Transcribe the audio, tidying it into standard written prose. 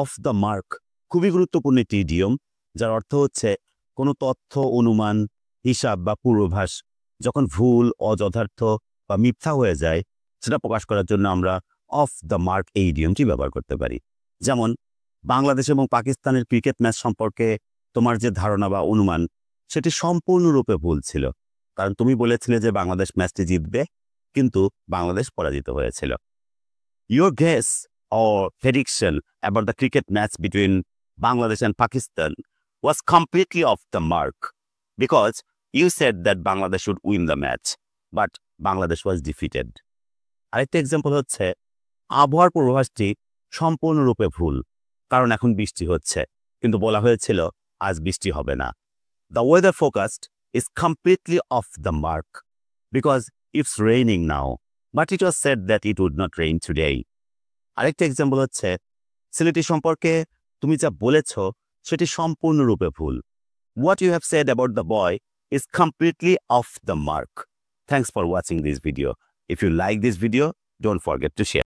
Of the mark খুবই গুরুত্বপূর্ণ একটি ইডিয়ম, যার অর্থ হচ্ছে কোনো তথ্য, অনুমান, হিসাব বা পূর্বাভাস যখন ভুল, অযথার্থ বা মিথ্যা হয়ে যায়, সেটা প্রকাশ করার জন্য আমরা অফ দ্য মার্ক এই ইডিয়মটি ব্যবহার করতে পারি। যেমন বাংলাদেশ এবং পাকিস্তানের ক্রিকেট ম্যাচ সম্পর্কে তোমার যে ধারণা বা অনুমান, সেটি সম্পূর্ণরূপে ভুল ছিল, কারণ তুমি বলেছিলে যে বাংলাদেশ ম্যাচটি জিতবে, কিন্তু বাংলাদেশ পরাজিত হয়েছিল। Your guess or prediction about the cricket match between Bangladesh and Pakistan was completely off the mark because you said that Bangladesh should win the match, but Bangladesh was defeated. আরেকটা এক্সাম্পল হচ্ছে আবহাওয়ার পূর্বাভাসটি সম্পূর্ণরূপে ভুল, কারণ এখন বৃষ্টি হচ্ছে, কিন্তু বলা হয়েছিল আজ বৃষ্টি হবে না। The weather forecast is completely off the mark because it's raining now, but it was said that it would not rain today. আরেকটা এক্সাম্পল হচ্ছে সিলেটি সম্পর্কে তুমি যা বলেছ সেটি সম্পূর্ণরূপে ভুল। What you have said about the boy is completely off the mark. Thanks for watching this video. If you like this video, don't forget to share.